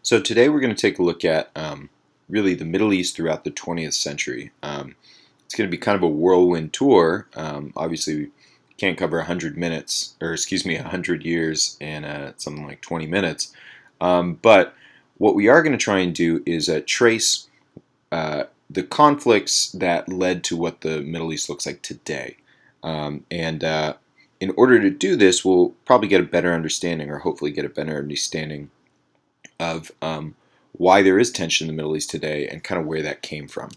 So today we're going to take a look at really the Middle East throughout the 20th century. It's going to be kind of a whirlwind tour. Obviously, we can't cover 100 minutes, or excuse me, 100 years in something like 20 minutes. But what we are going to try and do is trace the conflicts that led to what the Middle East looks like today. And in order to do this, we'll probably get a better understanding, or hopefully get a better understanding of why there is tension in the Middle East today and kind of where that came from.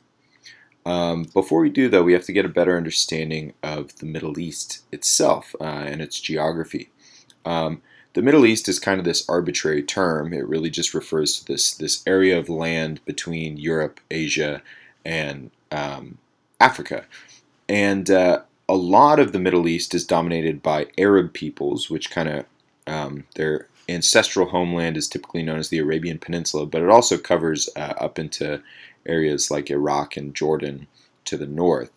Before we do, though, we have to get a better understanding of the Middle East itself and its geography. The Middle East is kind of this arbitrary term. It really just refers to this area of land between Europe, Asia, and Africa. And a lot of the Middle East is dominated by Arab peoples, which kind of their ancestral homeland is typically known as the Arabian Peninsula, but it also covers up into areas like Iraq and Jordan to the north.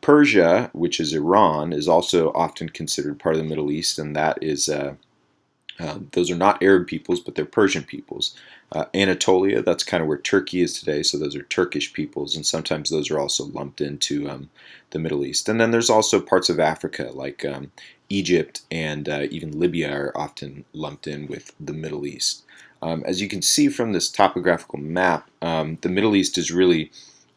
Persia, which is Iran, is also often considered part of the Middle East, and that is those are not Arab peoples, but they're Persian peoples. Anatolia, that's kind of where Turkey is today, so those are Turkish peoples, and sometimes those are also lumped into the Middle East. And then there's also parts of Africa, like Egypt and even Libya are often lumped in with the Middle East. As you can see from this topographical map, the Middle East is really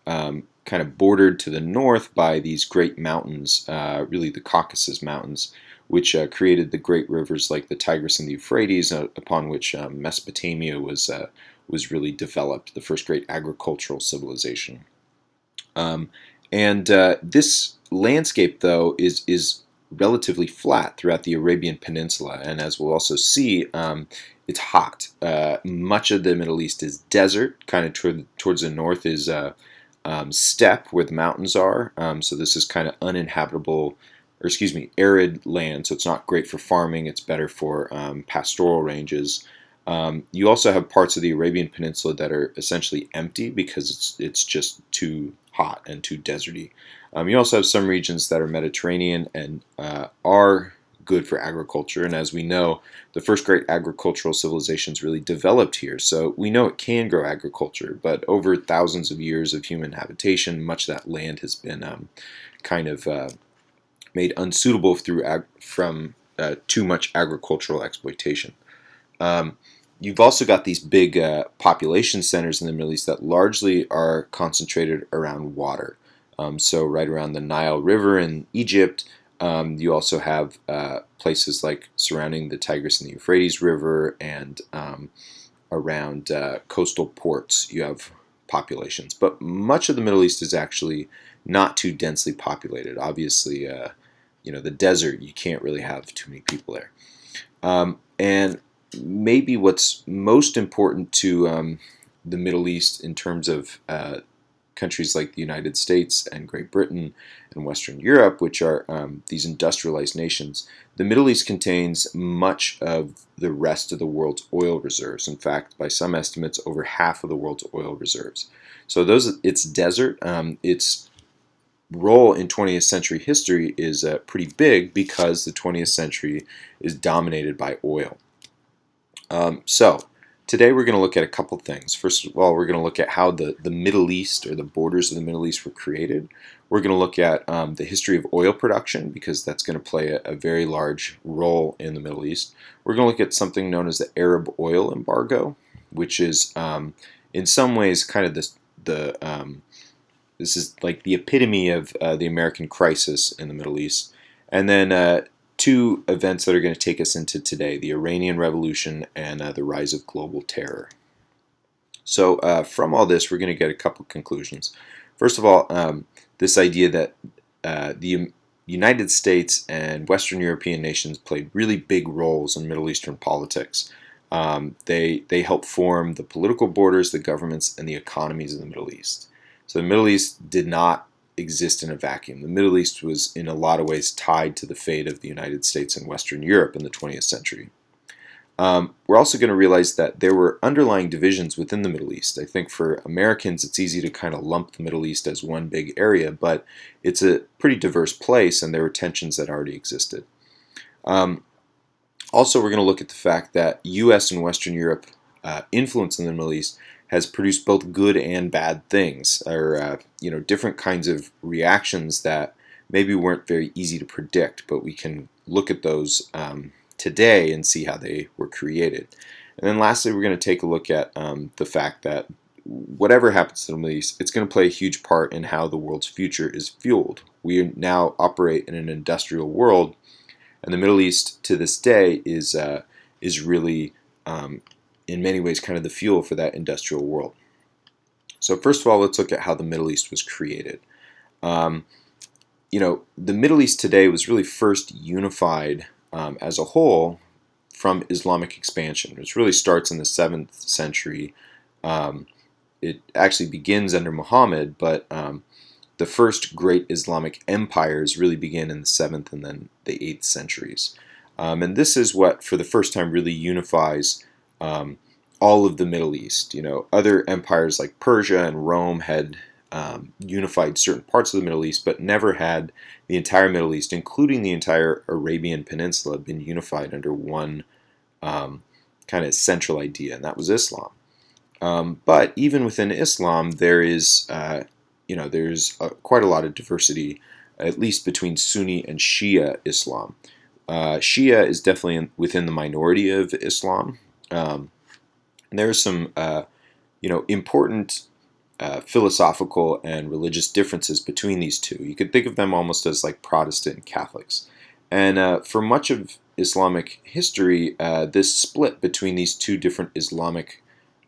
kind of bordered to the north by these great mountains, really the Caucasus Mountains, which created the great rivers like the Tigris and the Euphrates, upon which Mesopotamia was really developed, the first great agricultural civilization. This landscape, though, is relatively flat throughout the Arabian Peninsula, and as we'll also see, it's hot. Much of the Middle East is desert. Kind of towards the north is steppe, where the mountains are. So this is kind of uninhabitable, or excuse me, arid land, so it's not great for farming. It's better for pastoral ranges. You also have parts of the Arabian Peninsula that are essentially empty because it's just too hot and too deserty. You also have some regions that are Mediterranean and are good for agriculture, and as we know, the first great agricultural civilizations really developed here, so we know it can grow agriculture, but over thousands of years of human habitation, much of that land has been kind of made unsuitable from too much agricultural exploitation. You've also got these big population centers in the Middle East that largely are concentrated around water. So right around the Nile River in Egypt, you also have places like surrounding the Tigris and the Euphrates River, and around coastal ports you have populations. But much of the Middle East is actually not too densely populated. Obviously, the desert, you can't really have too many people there. And maybe what's most important to the Middle East in terms of countries like the United States and Great Britain and Western Europe, which are these industrialized nations, the Middle East contains much of the rest of the world's oil reserves. In fact, by some estimates, over half of the world's oil reserves. So it's desert. Its role in 20th century history is pretty big because the 20th century is dominated by oil. So today we're going to look at a couple things. First of all, we're going to look at how the Middle East, or the borders of the Middle East, were created. We're going to look at the history of oil production, because that's going to play a very large role in the Middle East. We're going to look at something known as the Arab oil embargo, which is in some ways kind of this is like the epitome of the American crisis in the Middle East. And then two events that are going to take us into today, the Iranian Revolution and the rise of global terror. So from all this, we're going to get a couple conclusions. First of all, this idea that the United States and Western European nations played really big roles in Middle Eastern politics. They helped form the political borders, the governments, and the economies of the Middle East. So the Middle East did not exist in a vacuum. The Middle East was in a lot of ways tied to the fate of the United States and Western Europe in the 20th century. We're also going to realize that there were underlying divisions within the Middle East. I think for Americans it's easy to kind of lump the Middle East as one big area, but it's a pretty diverse place, and there were tensions that already existed. Also, we're going to look at the fact that U.S. and Western Europe influence in the Middle East has produced both good and bad things, or different kinds of reactions that maybe weren't very easy to predict, but we can look at those today and see how they were created. And then lastly, we're going to take a look at the fact that whatever happens to the Middle East, it's going to play a huge part in how the world's future is fueled. We now operate in an industrial world, and the Middle East to this day is really, in many ways, kind of the fuel for that industrial world. So first of all, let's look at how the Middle East was created. The Middle East today was really first unified as a whole from Islamic expansion, which really starts in the 7th century. It actually begins under Muhammad, but the first great Islamic empires really begin in the 7th and then the 8th centuries. And this is what, for the first time, really unifies all of the Middle East. Other empires like Persia and Rome had unified certain parts of the Middle East, but never had the entire Middle East, including the entire Arabian Peninsula, been unified under one kind of central idea, and that was Islam. But even within Islam, there is, there's quite a lot of diversity, at least between Sunni and Shia Islam. Shia is definitely within the minority of Islam. And there's some, important philosophical and religious differences between these two. You could think of them almost as like Protestant and Catholics. And for much of Islamic history, this split between these two different Islamic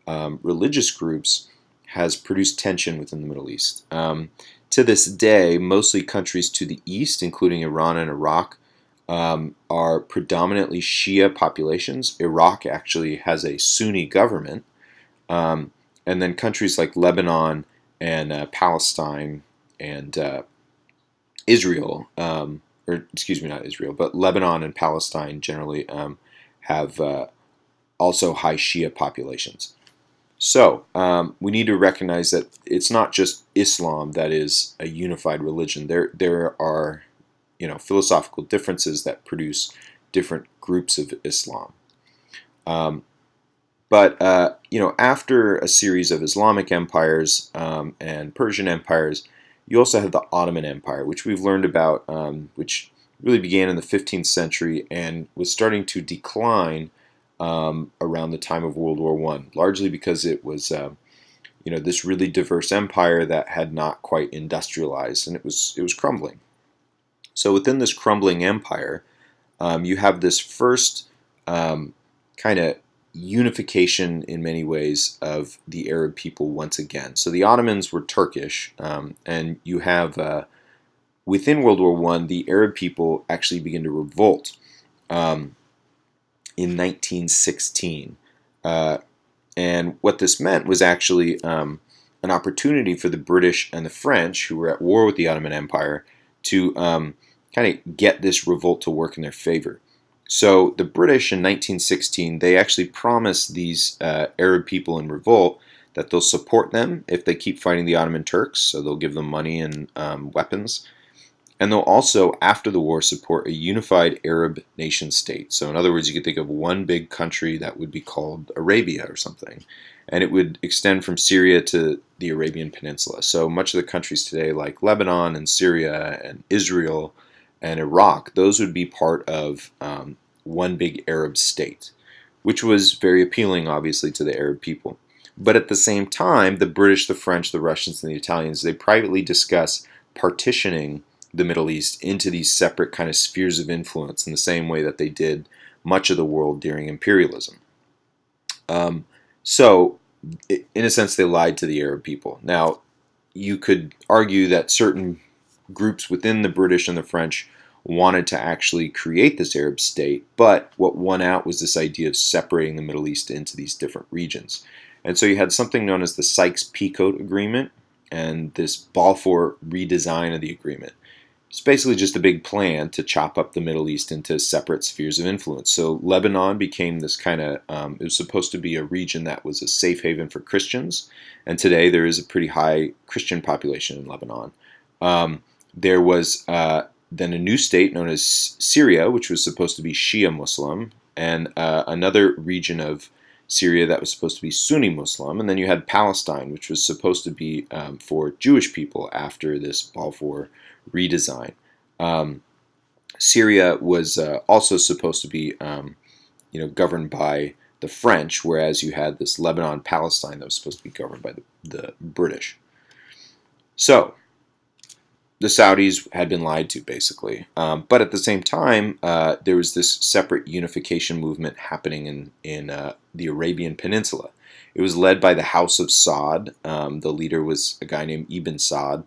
religious groups has produced tension within the Middle East. To this day, mostly countries to the east, including Iran and Iraq, are predominantly Shia populations. Iraq actually has a Sunni government. And then countries like Lebanon and Palestine and Israel, not Israel, but Lebanon and Palestine generally have also high Shia populations. So we need to recognize that it's not just Islam that is a unified religion. There are philosophical differences that produce different groups of Islam. But after a series of Islamic empires and Persian empires, you also have the Ottoman Empire, which we've learned about, which really began in the 15th century and was starting to decline around the time of World War I, largely because it was this really diverse empire that had not quite industrialized, and it was crumbling. So within this crumbling empire, you have this first kind of unification in many ways of the Arab people once again. So the Ottomans were Turkish, and you have within World War I, the Arab people actually begin to revolt in 1916. And what this meant was actually an opportunity for the British and the French, who were at war with the Ottoman Empire, to kind of get this revolt to work in their favor. So the British in 1916, they actually promised these Arab people in revolt that they'll support them if they keep fighting the Ottoman Turks, so they'll give them money and weapons. And they'll also, after the war, support a unified Arab nation state. So in other words, you could think of one big country that would be called Arabia or something. And it would extend from Syria to the Arabian Peninsula. So much of the countries today, like Lebanon and Syria and Israel and Iraq, those would be part of one big Arab state, which was very appealing, obviously, to the Arab people. But at the same time, the British, the French, the Russians, and the Italians, they privately discuss partitioning the Middle East into these separate kind of spheres of influence in the same way that they did much of the world during imperialism. So, in a sense, they lied to the Arab people. Now, you could argue that certain groups within the British and the French wanted to actually create this Arab state, but what won out was this idea of separating the Middle East into these different regions. And so you had something known as the Sykes-Picot Agreement and this Balfour redesign of the agreement. It's basically just a big plan to chop up the Middle East into separate spheres of influence. So Lebanon became this kind of, it was supposed to be a region that was a safe haven for Christians, and today there is a pretty high Christian population in Lebanon. There was then a new state known as Syria, which was supposed to be Shia Muslim, and another region of Syria, that was supposed to be Sunni Muslim, and then you had Palestine, which was supposed to be for Jewish people after this Balfour redesign. Syria was also supposed to be governed by the French, whereas you had this Lebanon-Palestine that was supposed to be governed by the British. So, the Saudis had been lied to, basically. But at the same time, there was this separate unification movement happening in the Arabian Peninsula. It was led by the House of Saud. The leader was a guy named Ibn Saud.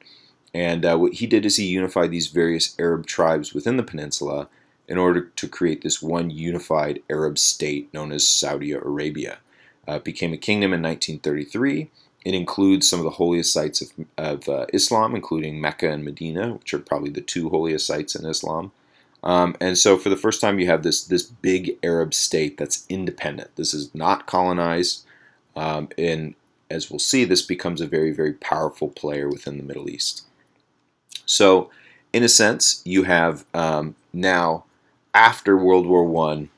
And what he did is he unified these various Arab tribes within the peninsula in order to create this one unified Arab state known as Saudi Arabia. It became a kingdom in 1933. It includes some of the holiest sites of Islam, including Mecca and Medina, which are probably the two holiest sites in Islam. And so for the first time, you have this big Arab state that's independent. This is not colonized. And as we'll see, this becomes a very, very powerful player within the Middle East. So in a sense, you have now, after World War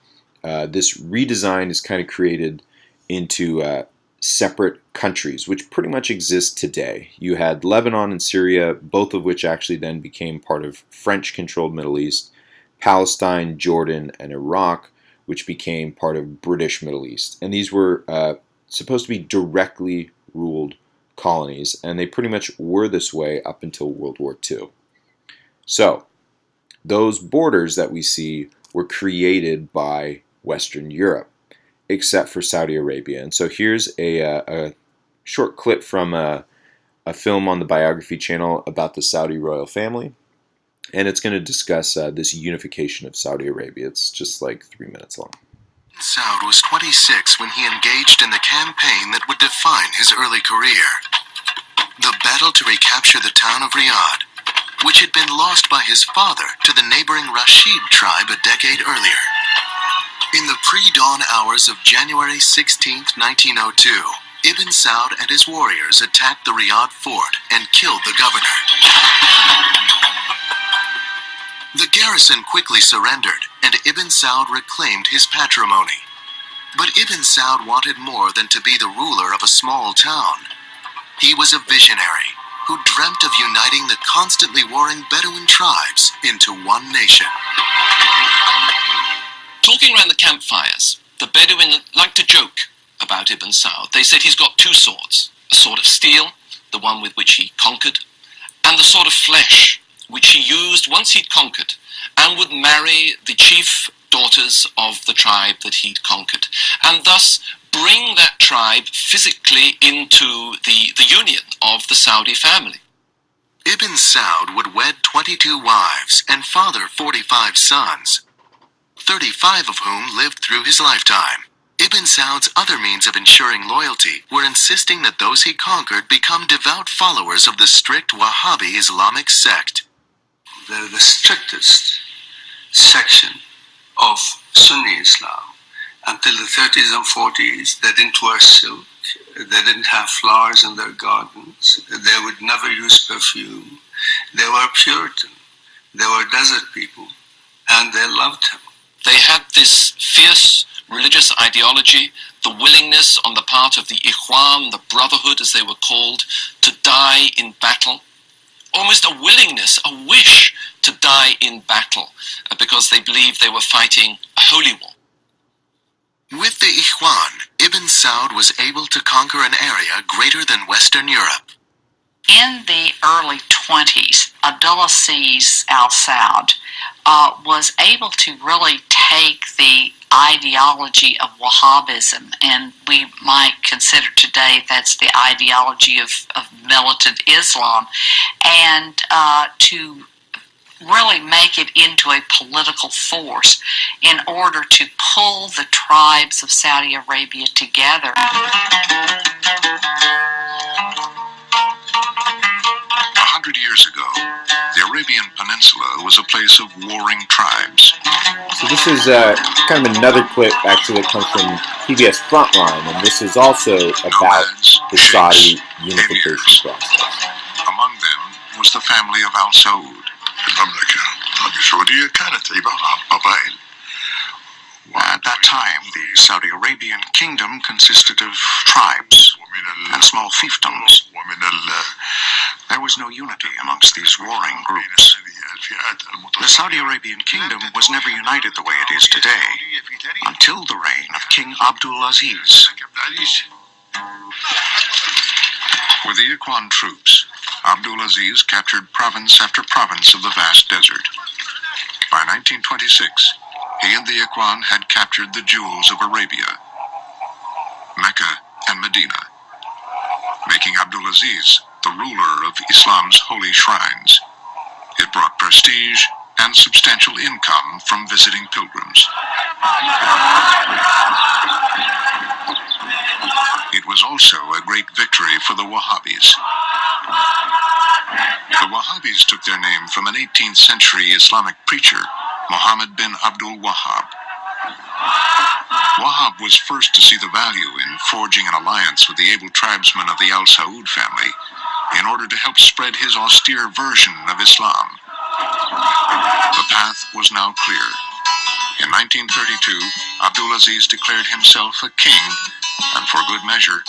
I, this redesign is kind of created into separate countries, which pretty much exist today. You had Lebanon and Syria, both of which actually then became part of French-controlled Middle East, Palestine, Jordan, and Iraq, which became part of British Middle East. And these were supposed to be directly ruled colonies, and they pretty much were this way up until World War II. So, those borders that we see were created by Western Europe, except for Saudi Arabia. And so here's a short clip from a film on the Biography channel about the Saudi royal family, and it's going to discuss this unification of Saudi Arabia. It's just like 3 minutes long. Saud was 26 when he engaged in the campaign that would define his early career. The battle to recapture the town of Riyadh, which had been lost by his father to the neighboring Rashid tribe a decade earlier. In the pre-dawn hours of January 16, 1902, Ibn Saud and his warriors attacked the Riyadh fort and killed the governor. The garrison quickly surrendered, and Ibn Saud reclaimed his patrimony. But Ibn Saud wanted more than to be the ruler of a small town. He was a visionary who dreamt of uniting the constantly warring Bedouin tribes into one nation. Talking around the campfires, the Bedouin like to joke about Ibn Saud. They said he's got two swords, a sword of steel, the one with which he conquered, and the sword of flesh, which he used once he'd conquered, and would marry the chief daughters of the tribe that he'd conquered, and thus bring that tribe physically into the union of the Saudi family. Ibn Saud would wed 22 wives and father 45 sons, 35 of whom lived through his lifetime. Ibn Saud's other means of ensuring loyalty were insisting that those he conquered become devout followers of the strict Wahhabi Islamic sect. They're the strictest section of Sunni Islam. Until the 30s and 40s, they didn't wear silk, they didn't have flowers in their gardens, they would never use perfume. They were Puritan, they were desert people, and they loved him. They had this fierce religious ideology, the willingness on the part of the Ikhwan, the Brotherhood as they were called, to die in battle. Almost a willingness, a wish to die in battle, because they believed they were fighting a holy war. With the Ikhwan, Ibn Saud was able to conquer an area greater than Western Europe. In the early 20s, Abdulaziz al-Saud was able to really take the ideology of Wahhabism, and we might consider today that's the ideology of militant Islam, and to really make it into a political force in order to pull the tribes of Saudi Arabia together. 100 years ago, the Arabian Peninsula was a place of warring tribes. So this is kind of another clip actually that comes from PBS Frontline, and this is also about the Saudi unification process. Among them was the family of al-Saud. المملكة السعودية كانت عبارة عن قبائل At that time, the Saudi Arabian kingdom consisted of tribes and small fiefdoms. There was no unity amongst these warring groups. The Saudi Arabian kingdom was never united the way it is today, until the reign of King Abdul Aziz. With the Ikhwan troops, Abdul Aziz captured province after province of the vast desert. By 1926, he and the Ikhwan had captured the jewels of Arabia, Mecca and Medina, making Abdul Aziz the ruler of Islam's holy shrines. It brought prestige and substantial income from visiting pilgrims. It was also a great victory for the Wahhabis. The Wahhabis took their name from an 18th century Islamic preacher, Muhammad bin Abdul Wahhab. Wahhab was first to see the value in forging an alliance with the able tribesmen of the Al Saud family in order to help spread his austere version of Islam. The path was now clear. In 1932, Abdulaziz declared himself a king and, for good measure,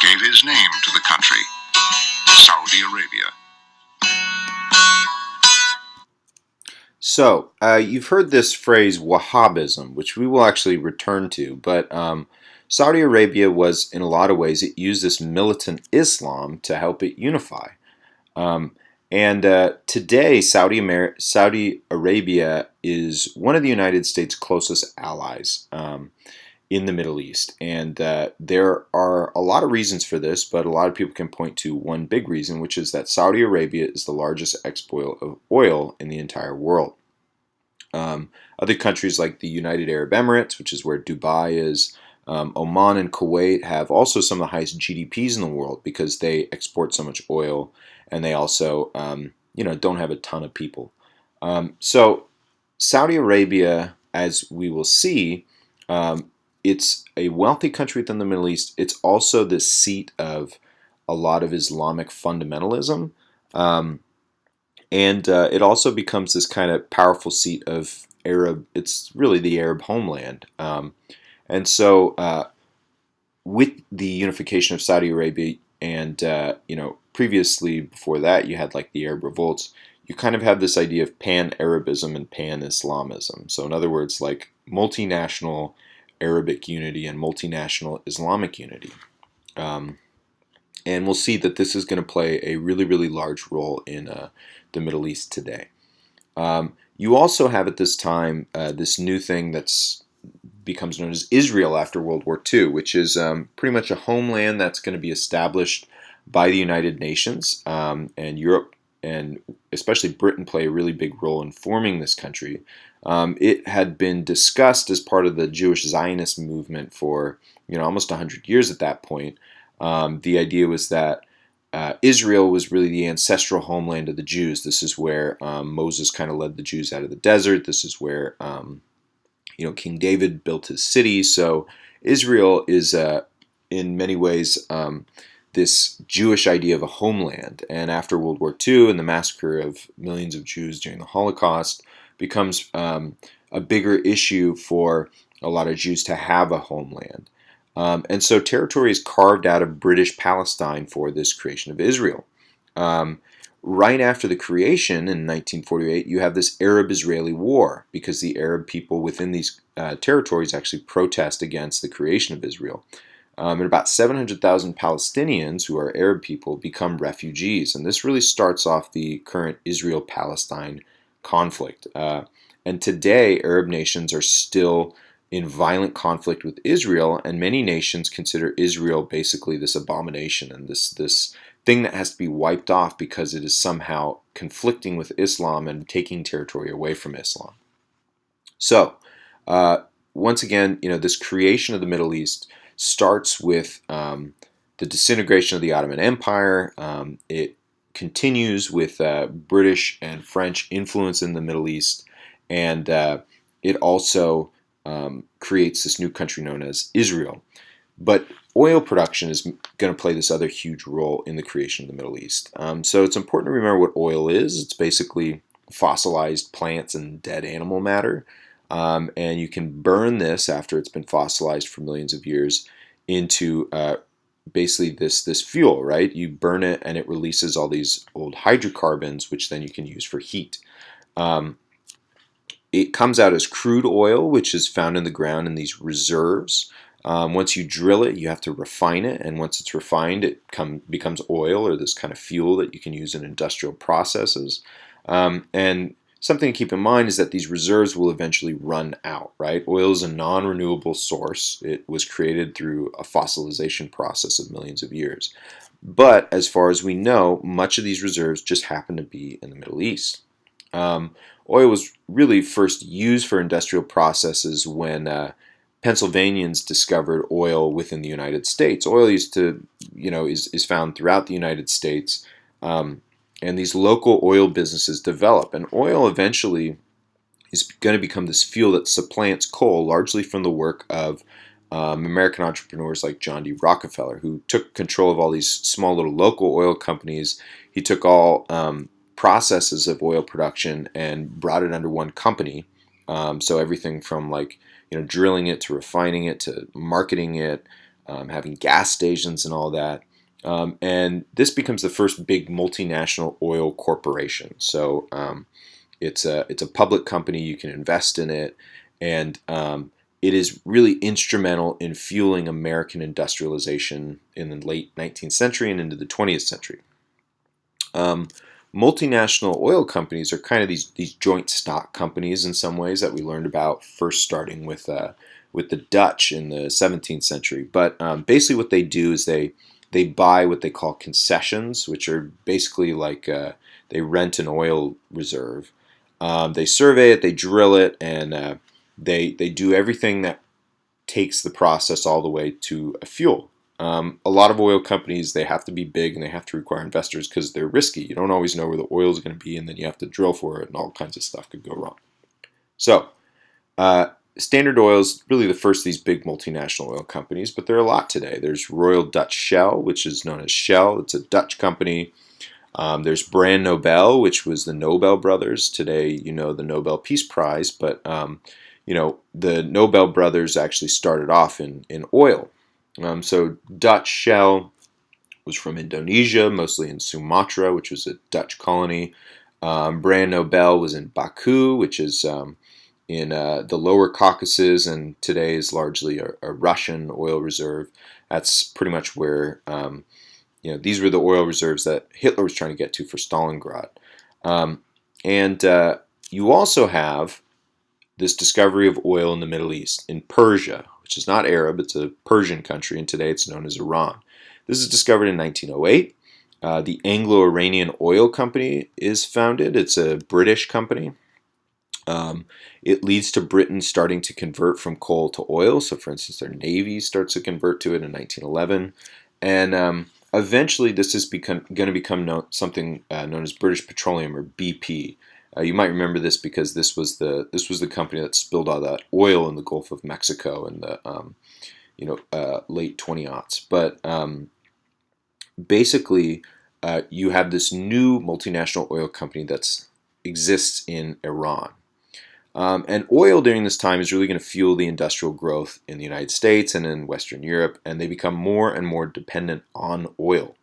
gave his name to the country, Saudi Arabia. So, you've heard this phrase Wahhabism, which we will actually return to, but Saudi Arabia was, in a lot of ways, it used this militant Islam to help it unify. Today, Saudi Arabia is one of the United States' closest allies in the Middle East. And there are a lot of reasons for this, but a lot of people can point to one big reason, which is that Saudi Arabia is the largest exporter of oil in the entire world. Other countries like the United Arab Emirates, which is where Dubai is, Oman and Kuwait have also some of the highest GDPs in the world because they export so much oil, and they also don't have a ton of people. So Saudi Arabia, as we will see, it's a wealthy country within the Middle East. It's also the seat of a lot of Islamic fundamentalism. It also becomes this kind of powerful seat of Arab, it's really the Arab homeland. With the unification of Saudi Arabia and, previously before that, you had like the Arab revolts, you kind of have this idea of pan-Arabism and pan-Islamism. So in other words, like multinational Arabic unity and multinational Islamic unity. And we'll see that this is going to play a really, really large role in the Middle East today. You also have at this time this new thing that's becomes known as Israel after World War II, which is pretty much a homeland that's going to be established by the United Nations, and Europe and especially Britain play a really big role in forming this country. It had been discussed as part of the Jewish Zionist movement for almost 100 years at that point. The idea was that Israel was really the ancestral homeland of the Jews. This is where Moses kind of led the Jews out of the desert. This is where King David built his city. So Israel is in many ways this Jewish idea of a homeland. And after World War II and the massacre of millions of Jews during the Holocaust becomes a bigger issue for a lot of Jews to have a homeland. And so territory is carved out of British Palestine for this creation of Israel. Right after the creation in 1948, you have this Arab-Israeli war because the Arab people within these territories actually protest against the creation of Israel. And about 700,000 Palestinians, who are Arab people, become refugees. And this really starts off the current Israel-Palestine conflict. And today, Arab nations are still in violent conflict with Israel, and many nations consider Israel basically this abomination and this thing that has to be wiped off because it is somehow conflicting with Islam and taking territory away from Islam. So, once again, this creation of the Middle East starts with the disintegration of the Ottoman Empire. It continues with British and French influence in the Middle East, and it also creates this new country known as Israel. But oil production is going to play this other huge role in the creation of the Middle East. So it's important to remember what oil is. It's basically fossilized plants and dead animal matter. and you can burn this after it's been fossilized for millions of years into basically this fuel, right? You burn it and it releases all these old hydrocarbons, which then you can use for heat. It comes out as crude oil, which is found in the ground in these reserves. Once you drill it, you have to refine it, and once it's refined, it becomes oil, or this kind of fuel that you can use in industrial processes. And something to keep in mind is that these reserves will eventually run out, right? Oil is a non-renewable source. It was created through a fossilization process of millions of years. But as far as we know, much of these reserves just happen to be in the Middle East. Oil was really first used for industrial processes when Pennsylvanians discovered oil within the United States. Oil is found throughout the United States, and these local oil businesses develop. And oil eventually is going to become this fuel that supplants coal, largely from the work of American entrepreneurs like John D. Rockefeller, who took control of all these small little local oil companies. He took all processes of oil production and brought it under one company. So everything from drilling it to refining it to marketing it, having gas stations and all that. And this becomes the first big multinational oil corporation. So it's a public company. You can invest in it, and it is really instrumental in fueling American industrialization in the late 19th century and into the 20th century. Multinational oil companies are kind of these joint stock companies in some ways that we learned about first starting with the Dutch in the 17th century. But basically what they do is they buy what they call concessions, which are basically like they rent an oil reserve. They survey it, they drill it, and they do everything that takes the process all the way to a fuel. A lot of oil companies, they have to be big and they have to require investors because they're risky. You don't always know where the oil is going to be, and then you have to drill for it, and all kinds of stuff could go wrong. So, Standard Oil is really the first of these big multinational oil companies, but there are a lot today. There's Royal Dutch Shell, which is known as Shell. It's a Dutch company. There's Brand Nobel, which was the Nobel brothers. Today, the Nobel Peace Prize, but the Nobel brothers actually started off in oil. So Dutch Shell was from Indonesia, mostly in Sumatra, which was a Dutch colony. Brand Nobel was in Baku, which is in the lower Caucasus, and today is largely a Russian oil reserve. That's pretty much where, these were the oil reserves that Hitler was trying to get to for Stalingrad. And you also have this discovery of oil in the Middle East, in Persia, which is not Arab, it's a Persian country, and today it's known as Iran. This is discovered in 1908. The Anglo-Iranian Oil Company is founded. It's a British company. It leads to Britain starting to convert from coal to oil. So, for instance, their navy starts to convert to it in 1911. And eventually this is going to become something known as British Petroleum, or BP. You might remember this because this was the company that spilled all that oil in the Gulf of Mexico in the late 20s. But basically, you have this new multinational oil company that exists in Iran. And oil during this time is really going to fuel the industrial growth in the United States and in Western Europe, and they become more and more dependent on oil.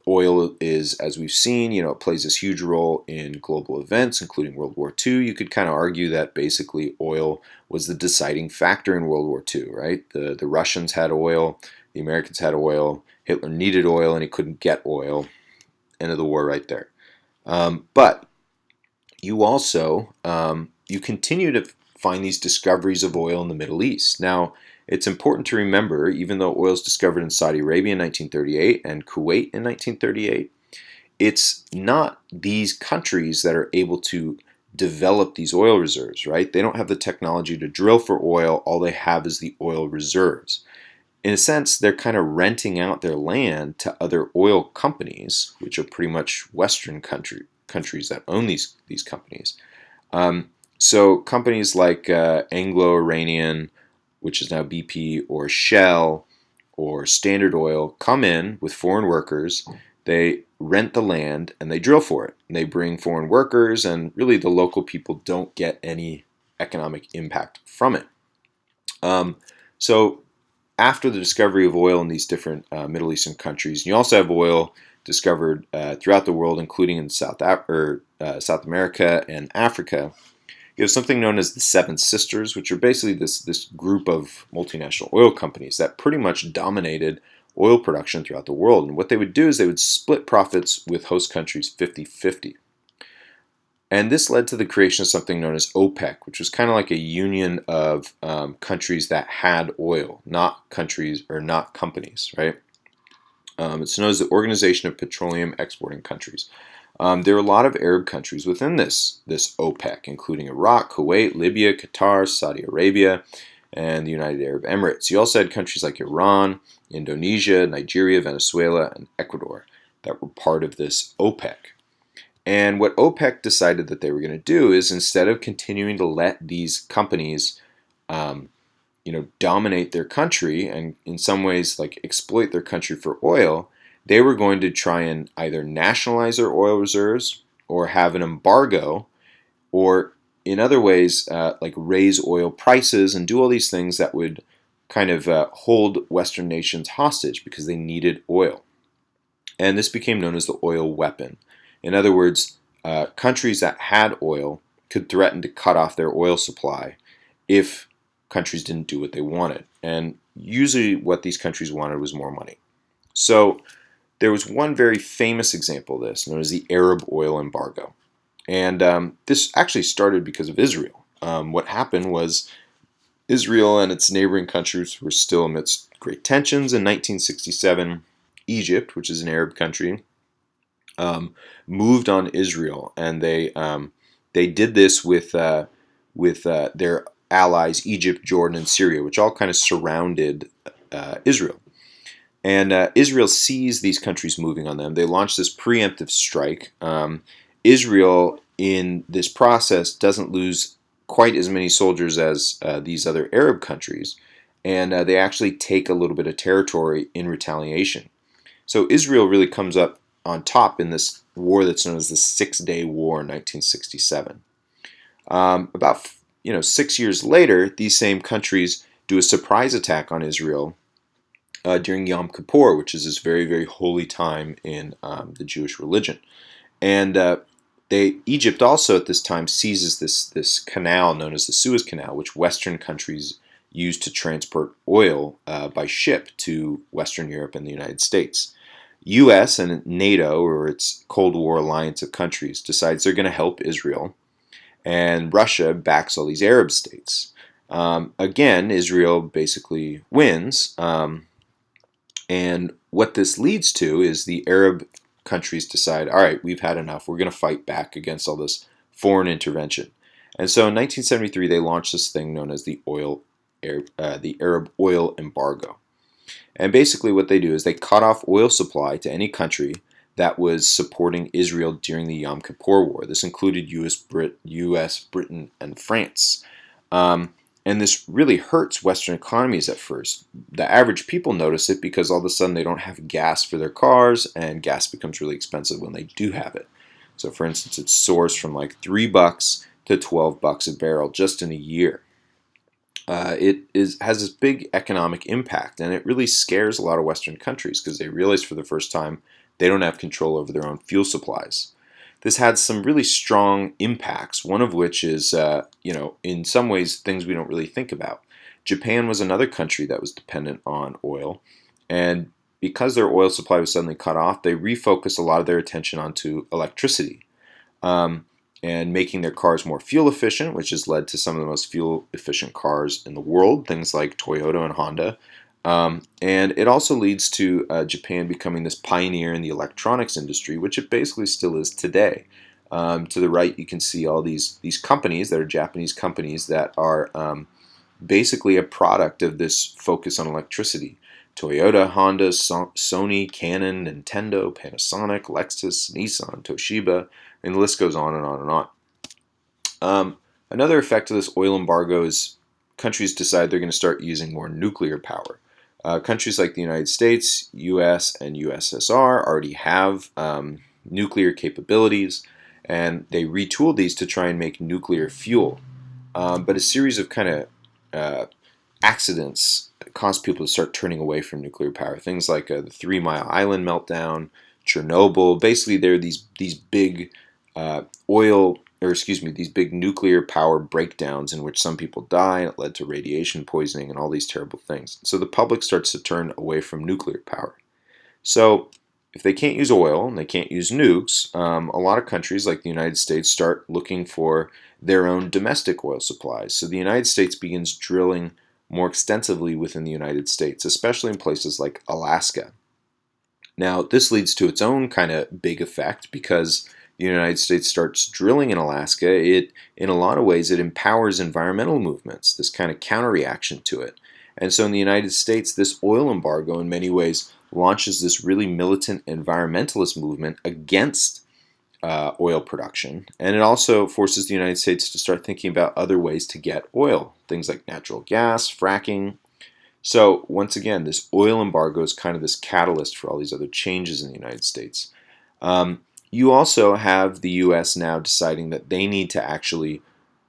Oil is, as we've seen, it plays this huge role in global events, including World War II. You could kind of argue that basically oil was the deciding factor in World War II, right? The Russians had oil, the Americans had oil, Hitler needed oil, and he couldn't get oil. End of the war right there. But you also, you continue to find these discoveries of oil in the Middle East. Now, it's important to remember, even though oil is discovered in Saudi Arabia in 1938 and Kuwait in 1938, it's not these countries that are able to develop these oil reserves, right? They don't have the technology to drill for oil. All they have is the oil reserves. In a sense, they're kind of renting out their land to other oil companies, which are pretty much Western countries that own these companies. So companies like Anglo-Iranian, which is now BP, or Shell, or Standard Oil, come in with foreign workers. They rent the land and they drill for it. And they bring foreign workers, and really the local people don't get any economic impact from it. So after the discovery of oil in these different Middle Eastern countries, you also have oil discovered throughout the world, including in South America and Africa. You have something known as the Seven Sisters, which are basically this group of multinational oil companies that pretty much dominated oil production throughout the world. And what they would do is they would split profits with host countries 50-50. And this led to the creation of something known as OPEC, which was kind of like a union of countries that had oil, not countries or not companies, right? It's known as the Organization of Petroleum Exporting Countries. There are a lot of Arab countries within this OPEC, including Iraq, Kuwait, Libya, Qatar, Saudi Arabia, and the United Arab Emirates. You also had countries like Iran, Indonesia, Nigeria, Venezuela, and Ecuador that were part of this OPEC. And what OPEC decided that they were going to do is, instead of continuing to let these companies dominate their country and in some ways like exploit their country for oil, they were going to try and either nationalize their oil reserves or have an embargo, or in other ways like raise oil prices and do all these things that would kind of hold Western nations hostage because they needed oil. And this became known as the oil weapon. In other words, countries that had oil could threaten to cut off their oil supply if countries didn't do what they wanted. And usually what these countries wanted was more money. So there was one very famous example of this, known as the Arab oil embargo. And this actually started because of Israel. What happened was Israel and its neighboring countries were still amidst great tensions. In 1967, Egypt, which is an Arab country, moved on Israel, and they did this with their allies Egypt, Jordan, and Syria, which all kind of surrounded Israel. And Israel sees these countries moving on them. They launched this preemptive strike. Israel, in this process, doesn't lose quite as many soldiers as these other Arab countries, and they actually take a little bit of territory in retaliation. So Israel really comes up on top in this war that's known as the 6-Day War in 1967. About 6 years later, these same countries do a surprise attack on Israel during Yom Kippur, which is this very, very holy time in the Jewish religion. And Egypt also at this time seizes this canal known as the Suez Canal, which Western countries use to transport oil by ship to Western Europe and the United States. U.S. and NATO, or its Cold War alliance of countries, decides they're going to help Israel, and Russia backs all these Arab states. Again, Israel basically wins, and what this leads to is the Arab countries decide, all right, we've had enough. We're going to fight back against all this foreign intervention. And so in 1973, they launched this thing known as the Arab oil embargo. And basically what they do is they cut off oil supply to any country that was supporting Israel during the Yom Kippur War. This included U.S., Britain, and France. And this really hurts Western economies at first. The average people notice it because all of a sudden they don't have gas for their cars, and gas becomes really expensive when they do have it. So for instance, it soars from like $3 to $12 a barrel just in a year. It has this big economic impact, and it really scares a lot of Western countries because they realize for the first time they don't have control over their own fuel supplies. This had some really strong impacts, one of which is, in some ways, things we don't really think about. Japan was another country that was dependent on oil, and because their oil supply was suddenly cut off, they refocused a lot of their attention onto electricity. And making their cars more fuel efficient, which has led to some of the most fuel efficient cars in the world, things like Toyota and Honda. And it also leads to Japan becoming this pioneer in the electronics industry, which it basically still is today. To the right, you can see all these companies that are Japanese companies that are basically a product of this focus on electricity. Toyota, Honda, Sony, Canon, Nintendo, Panasonic, Lexus, Nissan, Toshiba, and the list goes on and on and on. Another effect of this oil embargo is countries decide they're going to start using more nuclear power. Countries like the United States, US, and USSR already have nuclear capabilities, and they retooled these to try and make nuclear fuel. but a series of kind of accidents caused people to start turning away from nuclear power. Things like the 3 Mile Island meltdown, Chernobyl. Basically, there are these big these big nuclear power breakdowns in which some people die, and it led to radiation poisoning and all these terrible things. So the public starts to turn away from nuclear power. So if they can't use oil and they can't use nukes, a lot of countries like the United States start looking for their own domestic oil supplies. So the United States begins drilling more extensively within the United States, especially in places like Alaska. Now, this leads to its own kind of big effect because the United States starts drilling in Alaska. In a lot of ways, it empowers environmental movements, this kind of counter-reaction to it. And so in the United States, this oil embargo in many ways launches this really militant environmentalist movement against oil production. And it also forces the United States to start thinking about other ways to get oil, things like natural gas, fracking. So once again, this oil embargo is kind of this catalyst for all these other changes in the United States. You also have the U.S. now deciding that they need to actually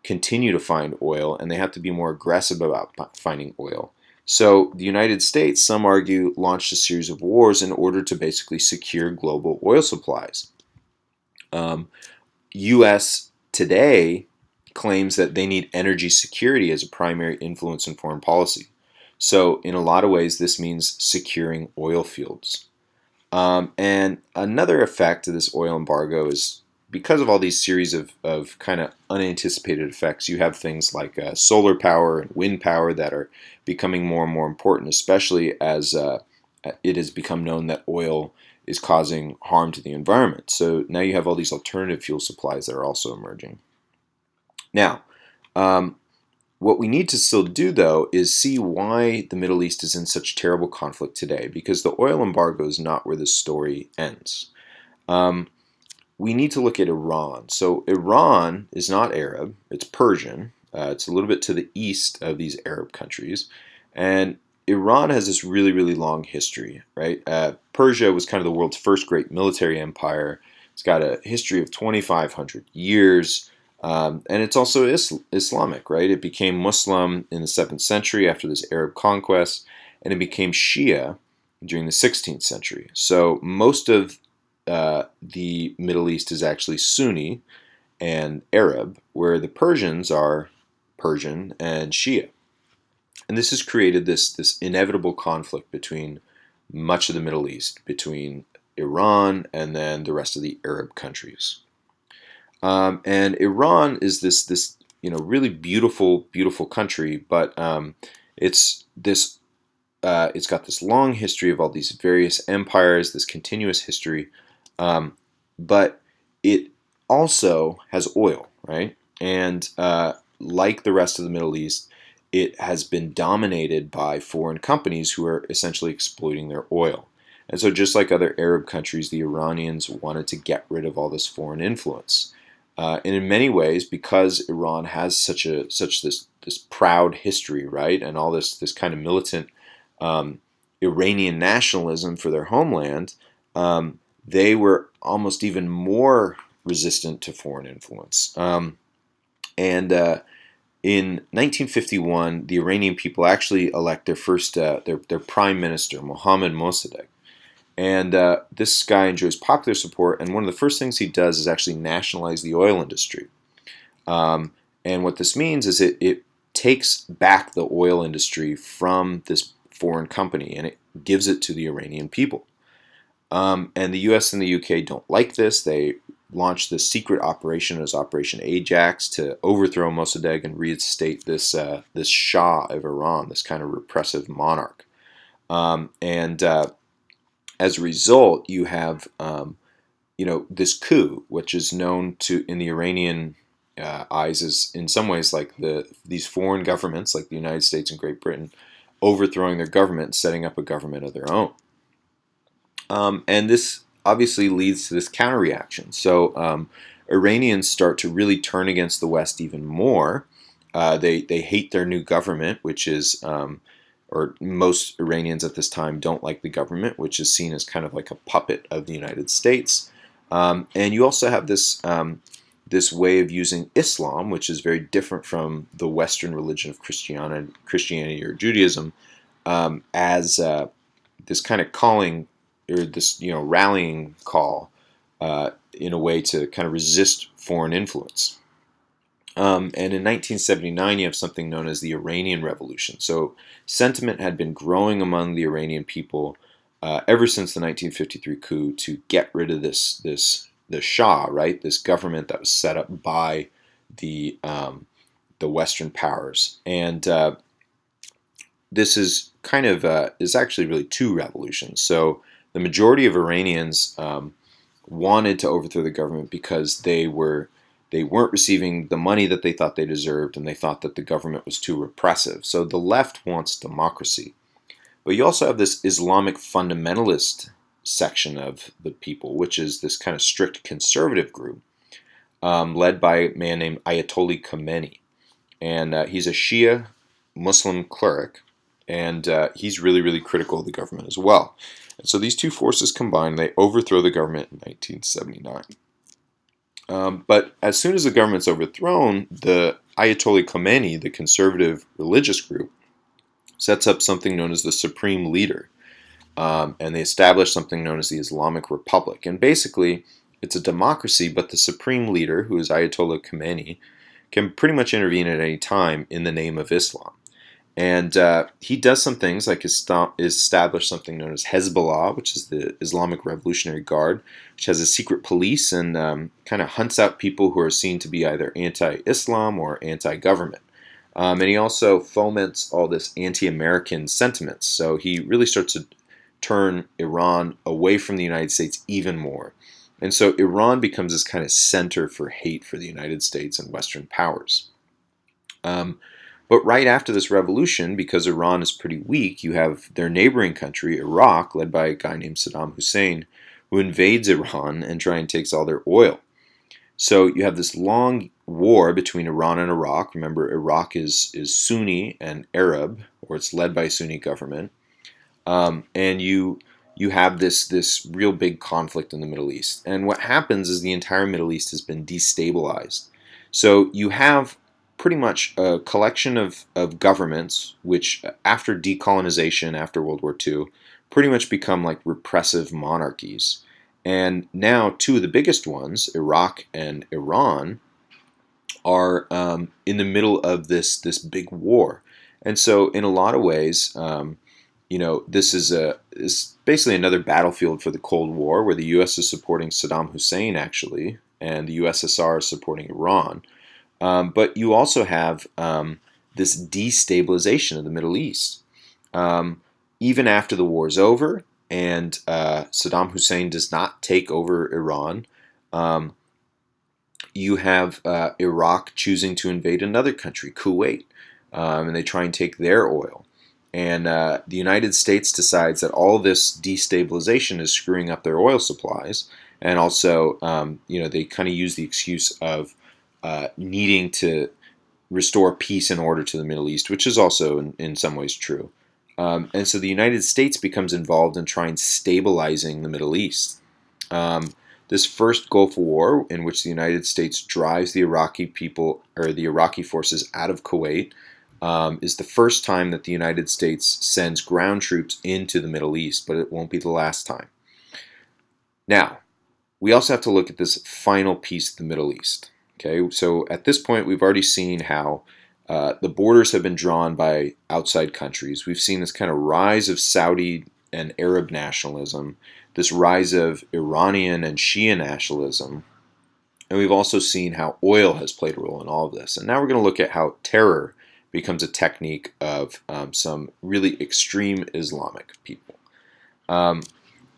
continue to find oil, and they have to be more aggressive about finding oil. So the United States, some argue, launched a series of wars in order to basically secure global oil supplies. U.S. today claims that they need energy security as a primary influence in foreign policy. So in a lot of ways, this means securing oil fields. And another effect of this oil embargo is because of all these series of kind of unanticipated effects, you have things like solar power and wind power that are becoming more and more important, especially as it has become known that oil is causing harm to the environment. So now you have all these alternative fuel supplies that are also emerging. Now, what we need to still do, though, is see why the Middle East is in such terrible conflict today, because the oil embargo is not where the story ends. We need to look at Iran. So Iran is not Arab, it's Persian. It's a little bit to the east of these Arab countries. And Iran has this really, really long history, right? Persia was kind of the world's first great military empire. It's got a history of 2,500 years. And it's also Islamic, right? It became Muslim in the 7th century after this Arab conquest, and it became Shia during the 16th century. So most of the Middle East is actually Sunni and Arab, where the Persians are Persian and Shia. And this has created this inevitable conflict between much of the Middle East, between Iran and then the rest of the Arab countries. And Iran is this really beautiful country, but it's got this long history of all these various empires, this continuous history, but it also has oil, right? And like the rest of the Middle East, it has been dominated by foreign companies who are essentially exploiting their oil. And so just like other Arab countries, the Iranians wanted to get rid of all this foreign influence. And in many ways, because Iran has such this proud history, right, and all this kind of militant Iranian nationalism for their homeland, they were almost even more resistant to foreign influence. In 1951, the Iranian people actually elect their first their prime minister, Mohammad Mossadegh. And this guy enjoys popular support, and one of the first things he does is actually nationalize the oil industry. And what this means is it takes back the oil industry from this foreign company, and it gives it to the Iranian people. And the US and the UK don't like this. They launched this secret operation as Operation Ajax to overthrow Mossadegh and reinstate this Shah of Iran, this kind of repressive monarch. As a result, you have this coup, which is known in the Iranian eyes as in some ways like these foreign governments, like the United States and Great Britain, overthrowing their government and setting up a government of their own. And this obviously leads to this counter-reaction. So Iranians start to really turn against the West even more. They hate their new government, which is, or most Iranians at this time don't like the government, which is seen as kind of like a puppet of the United States. And you also have this this way of using Islam, which is very different from the Western religion of Christianity or Judaism, as this kind of calling, or this rallying call, in a way to kind of resist foreign influence. And in 1979, you have something known as the Iranian Revolution. So sentiment had been growing among the Iranian people ever since the 1953 coup to get rid of the Shah, right? This government that was set up by the Western powers. And this is kind of is actually really two revolutions. So the majority of Iranians wanted to overthrow the government because they weren't receiving the money that they thought they deserved, and they thought that the government was too repressive. So the left wants democracy. But you also have this Islamic fundamentalist section of the people, which is this kind of strict conservative group, led by a man named Ayatollah Khamenei. And he's a Shia Muslim cleric, and he's really, really critical of the government as well. And so these two forces combined, they overthrow the government in 1979. But as soon as the government's overthrown, the Ayatollah Khamenei, the conservative religious group, sets up something known as the Supreme Leader. And they establish something known as the Islamic Republic. And basically, it's a democracy, but the Supreme Leader, who is Ayatollah Khamenei, can pretty much intervene at any time in the name of Islam. And he does some things like establish something known as Hezbollah, which is the Islamic Revolutionary Guard, which has a secret police and kind of hunts out people who are seen to be either anti-Islam or anti-government. And he also foments all this anti-American sentiments. So he really starts to turn Iran away from the United States even more. And so Iran becomes this kind of center for hate for the United States and Western powers. But right after this revolution, because Iran is pretty weak, you have their neighboring country, Iraq, led by a guy named Saddam Hussein, who invades Iran and tries and takes all their oil. So you have this long war between Iran and Iraq. Remember, Iraq is Sunni and Arab, or it's led by a Sunni government. And you have this real big conflict in the Middle East. And what happens is the entire Middle East has been destabilized. So you have pretty much a collection of governments which, after decolonization, after World War II, pretty much become like repressive monarchies. And now two of the biggest ones, Iraq and Iran, are in the middle of this big war. And so in a lot of ways, this is basically another battlefield for the Cold War, where the U.S. is supporting Saddam Hussein, actually, and the USSR is supporting Iran. But you also have this destabilization of the Middle East. Even after the war is over and Saddam Hussein does not take over Iran, you have Iraq choosing to invade another country, Kuwait, and they try and take their oil. And the United States decides that all this destabilization is screwing up their oil supplies, and also, they kind of use the excuse of needing to restore peace and order to the Middle East, which is also in some ways true. And so the United States becomes involved in trying stabilizing the Middle East. This first Gulf War, in which the United States drives the Iraqi people, or the Iraqi forces, out of Kuwait, is the first time that the United States sends ground troops into the Middle East, but it won't be the last time. Now, we also have to look at this final piece of the Middle East. Okay, so at this point, we've already seen how the borders have been drawn by outside countries. We've seen this kind of rise of Saudi and Arab nationalism, this rise of Iranian and Shia nationalism, and we've also seen how oil has played a role in all of this. And now we're going to look at how terror becomes a technique of some really extreme Islamic people.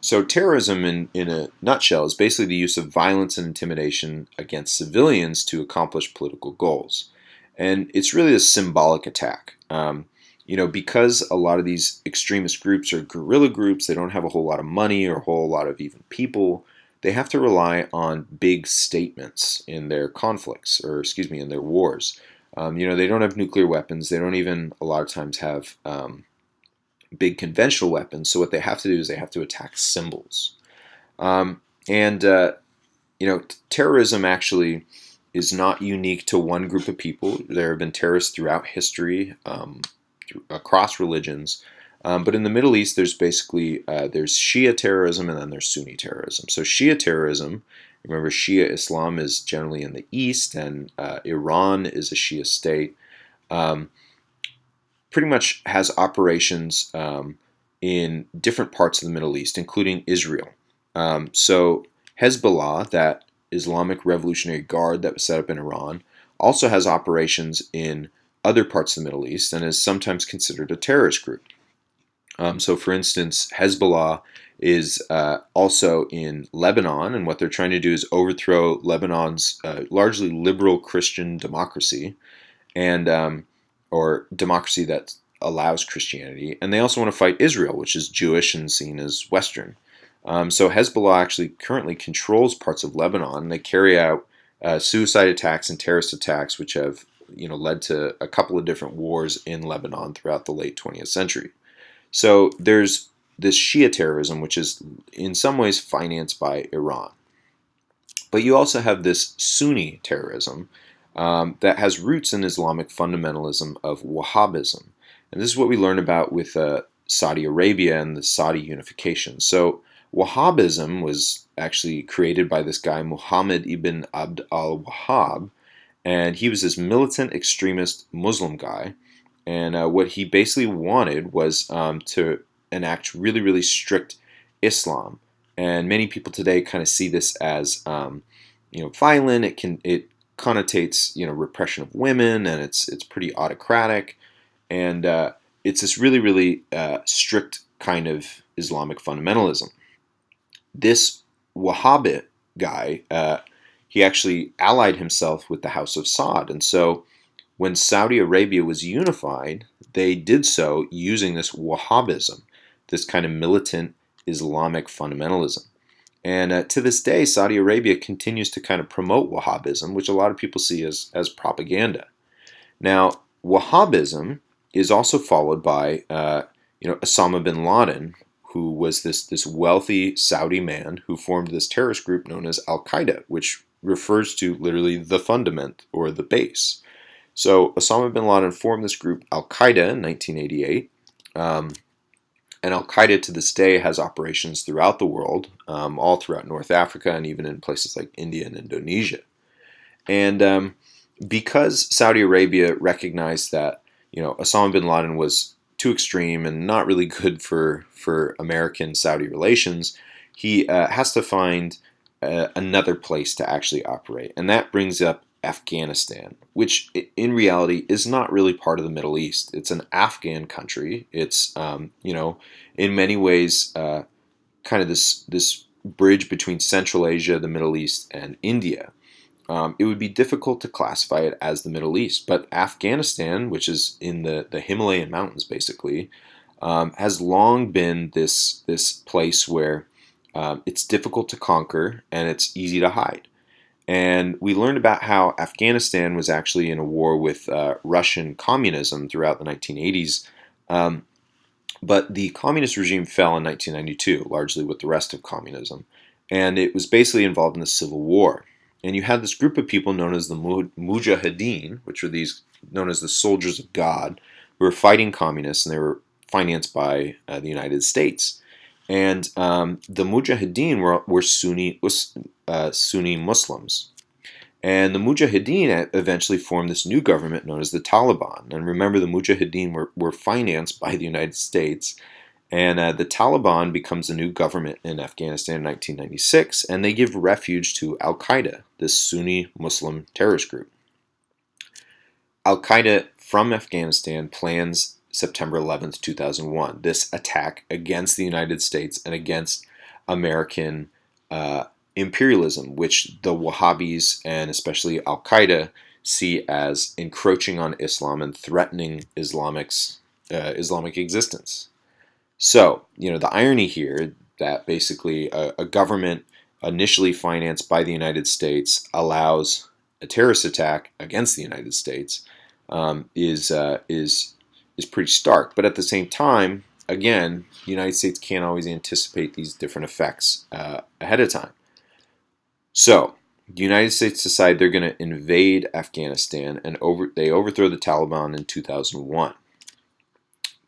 So terrorism, in a nutshell, is basically the use of violence and intimidation against civilians to accomplish political goals. And it's really a symbolic attack. Because a lot of these extremist groups are guerrilla groups, they don't have a whole lot of money or a whole lot of even people, they have to rely on big statements in their conflicts, in their wars. They don't have nuclear weapons, they don't even a lot of times have big conventional weapons, so what they have to do is they have to attack symbols. Terrorism actually is not unique to one group of people. There have been terrorists throughout history, across religions. But in the Middle East, there's basically there's Shia terrorism and then there's Sunni terrorism. So Shia terrorism, remember Shia Islam is generally in the east, and Iran is a Shia state. Pretty much has operations in different parts of the Middle East, including Israel. So Hezbollah, that Islamic Revolutionary Guard that was set up in Iran, also has operations in other parts of the Middle East and is sometimes considered a terrorist group. So, for instance, Hezbollah is also in Lebanon, and what they're trying to do is overthrow Lebanon's largely liberal Christian democracy, and or democracy that allows Christianity. And they also want to fight Israel, which is Jewish and seen as Western. So Hezbollah actually currently controls parts of Lebanon. And they carry out suicide attacks and terrorist attacks, which have led to a couple of different wars in Lebanon throughout the late 20th century. So there's this Shia terrorism, which is in some ways financed by Iran. But you also have this Sunni terrorism that has roots in Islamic fundamentalism of Wahhabism. And this is what we learn about with Saudi Arabia and the Saudi unification. So Wahhabism was actually created by this guy, Muhammad ibn Abd al-Wahhab, and he was this militant extremist Muslim guy. And what he basically wanted was to enact really, really strict Islam. And many people today kind of see this as, violent. It connotates, repression of women, and it's pretty autocratic. And it's this really, really strict kind of Islamic fundamentalism. This Wahhabi guy, he actually allied himself with the House of Saud, and so when Saudi Arabia was unified, they did so using this Wahhabism, this kind of militant Islamic fundamentalism. And to this day, Saudi Arabia continues to kind of promote Wahhabism, which a lot of people see as propaganda. Now, Wahhabism is also followed by, Osama bin Laden, who was this wealthy Saudi man who formed this terrorist group known as al-qaeda, which refers to literally the fundament or the base. So Osama bin Laden formed this group al-qaeda in 1988, and al-qaeda to this day has operations throughout the world, all throughout North Africa and even in places like India and Indonesia. And because Saudi Arabia recognized that Osama bin Laden was too extreme and not really good for American-Saudi relations, he has to find another place to actually operate, and that brings up Afghanistan, which in reality is not really part of the Middle East. It's an Afghan country. It's in many ways kind of this bridge between Central Asia, the Middle East, and India. It would be difficult to classify it as the Middle East, but Afghanistan, which is in the Himalayan mountains basically, has long been this place where it's difficult to conquer and it's easy to hide. And we learned about how Afghanistan was actually in a war with Russian communism throughout the 1980s. But the communist regime fell in 1992, largely with the rest of communism. And it was basically involved in the Civil War. And you had this group of people known as the Mujahideen, which were these known as the soldiers of God, who were fighting communists, and they were financed by the United States. And the Mujahideen were Sunni Muslims. And the Mujahideen eventually formed this new government known as the Taliban. And remember, the Mujahideen were financed by the United States. And the Taliban becomes a new government in Afghanistan in 1996, and they give refuge to al-qaeda, this Sunni Muslim terrorist group. Al-qaeda from Afghanistan plans September 11th, 2001, this attack against the United States and against American imperialism, which the Wahhabis and especially al-qaeda see as encroaching on Islam and threatening Islamic existence. So, the irony here that basically a government initially financed by the United States allows a terrorist attack against the United States is pretty stark. But at the same time, again, the United States can't always anticipate these different effects ahead of time. So, the United States decide they're going to invade Afghanistan, and they overthrow the Taliban in 2001.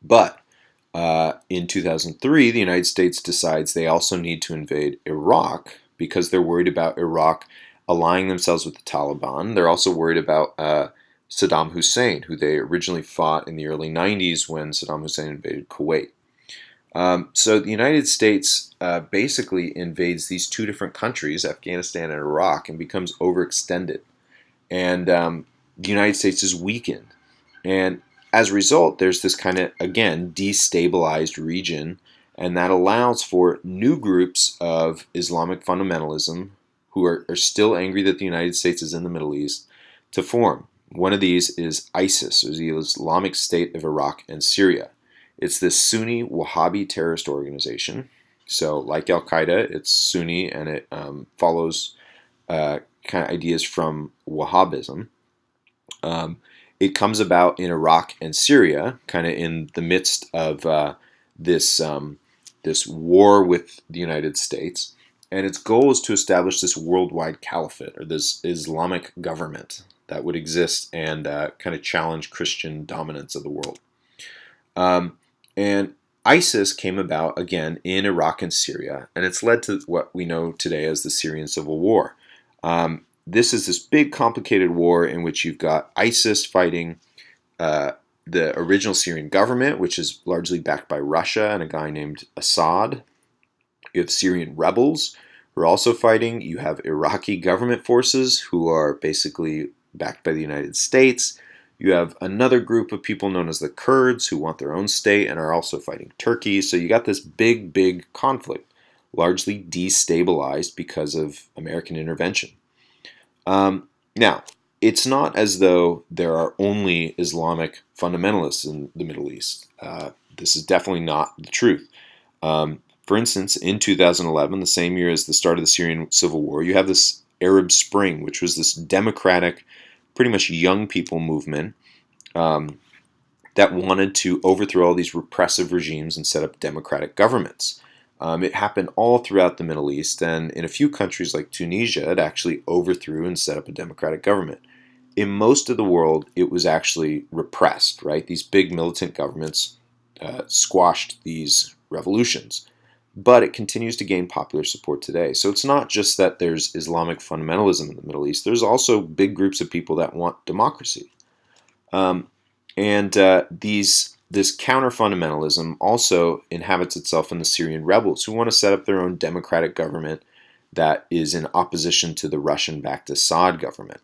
But in 2003, the United States decides they also need to invade Iraq because they're worried about Iraq allying themselves with the Taliban. They're also worried about Saddam Hussein, who they originally fought in the early 90s when Saddam Hussein invaded Kuwait. So the United States basically invades these two different countries, Afghanistan and Iraq, and becomes overextended. And the United States is weakened. And as a result, there's this kind of, again, destabilized region, and that allows for new groups of Islamic fundamentalism who are still angry that the United States is in the Middle East to form. One of these is ISIS, or the Islamic State of Iraq and Syria. It's this Sunni Wahhabi terrorist organization. So, like al-qaeda, it's Sunni and it follows kind of ideas from Wahhabism. It comes about in Iraq and Syria, kind of in the midst of this war with the United States, and its goal is to establish this worldwide caliphate, or this Islamic government that would exist and kind of challenge Christian dominance of the world. And ISIS came about, again, in Iraq and Syria, and it's led to what we know today as the Syrian Civil War. This is this big, complicated war in which you've got ISIS fighting the original Syrian government, which is largely backed by Russia and a guy named Assad. You have Syrian rebels who are also fighting. You have Iraqi government forces who are basically backed by the United States. You have another group of people known as the Kurds who want their own state and are also fighting Turkey. So you got this big, big conflict, largely destabilized because of American intervention. Now, it's not as though there are only Islamic fundamentalists in the Middle East. This is definitely not the truth. For instance, in 2011, the same year as the start of the Syrian Civil War, you have this Arab Spring, which was this democratic, pretty much young people movement that wanted to overthrow all these repressive regimes and set up democratic governments. It happened all throughout the Middle East, and in a few countries like Tunisia, it actually overthrew and set up a democratic government. In most of the world, it was actually repressed, right? These big militant governments squashed these revolutions. But it continues to gain popular support today. So it's not just that there's Islamic fundamentalism in the Middle East. There's also big groups of people that want democracy. This counter-fundamentalism also inhabits itself in the Syrian rebels who want to set up their own democratic government that is in opposition to the Russian-backed Assad government.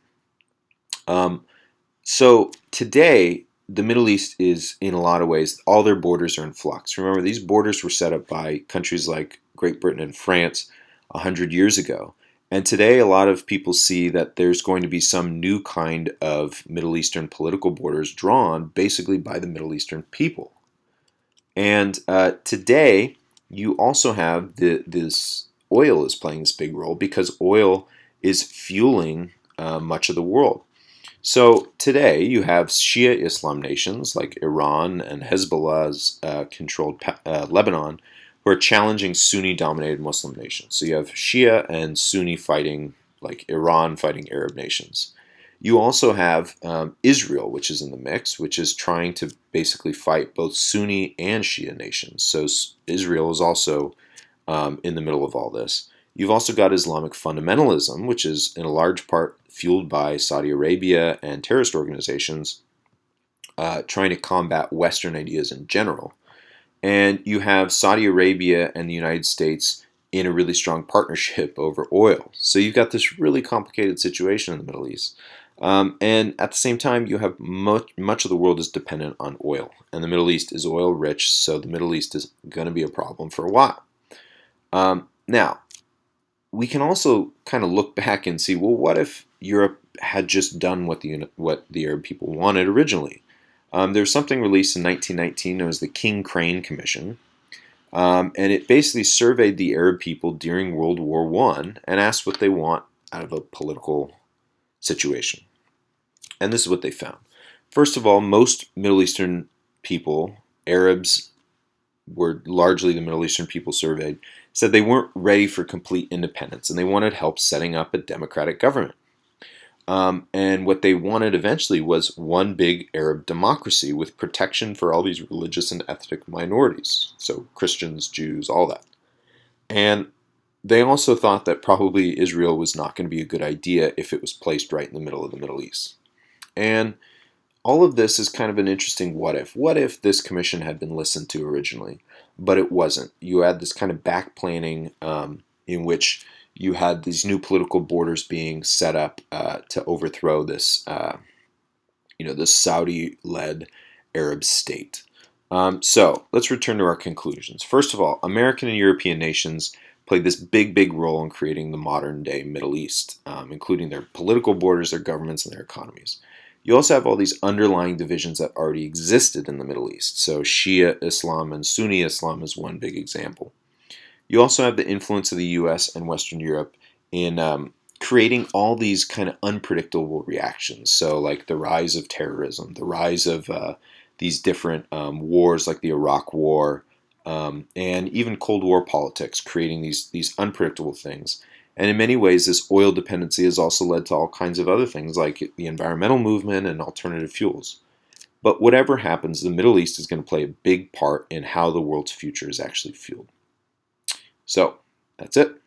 So today, the Middle East is, in a lot of ways, all their borders are in flux. Remember, these borders were set up by countries like Great Britain and France 100 years ago. And today, a lot of people see that there's going to be some new kind of Middle Eastern political borders drawn basically by the Middle Eastern people. And today, you also have this oil is playing this big role because oil is fueling much of the world. So today, you have Shia Islam nations like Iran and Hezbollah's controlled Lebanon, who are challenging Sunni-dominated Muslim nations. So you have Shia and Sunni fighting, like Iran fighting Arab nations. You also have Israel, which is in the mix, which is trying to basically fight both Sunni and Shia nations. So Israel is also in the middle of all this. You've also got Islamic fundamentalism, which is in a large part fueled by Saudi Arabia and terrorist organizations trying to combat Western ideas in general. And you have Saudi Arabia and the United States in a really strong partnership over oil. So you've got this really complicated situation in the Middle East. And at the same time, you have much of the world is dependent on oil. And the Middle East is oil rich, so the Middle East is going to be a problem for a while. Now, we can also kind of look back and see, well, what if Europe had just done what the Arab people wanted originally? There was something released in 1919 known as the King-Crane Commission, and it basically surveyed the Arab people during World War I and asked what they want out of a political situation. And this is what they found. First of all, most Middle Eastern people, Arabs, were largely the Middle Eastern people surveyed, said they weren't ready for complete independence and they wanted help setting up a democratic government. And what they wanted eventually was one big Arab democracy with protection for all these religious and ethnic minorities. So Christians, Jews, all that. And they also thought that probably Israel was not going to be a good idea if it was placed right in the middle of the Middle East. And all of this is kind of an interesting what if. What if this commission had been listened to originally, but it wasn't? You had this kind of back planning in which you had these new political borders being set up to overthrow this, this Saudi-led Arab state. So let's return to our conclusions. First of all, American and European nations played this big role in creating the modern-day Middle East, including their political borders, their governments, and their economies. You also have all these underlying divisions that already existed in the Middle East. So Shia Islam and Sunni Islam is one big example. You also have the influence of the U.S. and Western Europe in creating all these kind of unpredictable reactions. So like the rise of terrorism, the rise of these different wars like the Iraq War, and even Cold War politics, creating these unpredictable things. And in many ways, this oil dependency has also led to all kinds of other things like the environmental movement and alternative fuels. But whatever happens, the Middle East is going to play a big part in how the world's future is actually fueled. So, that's it.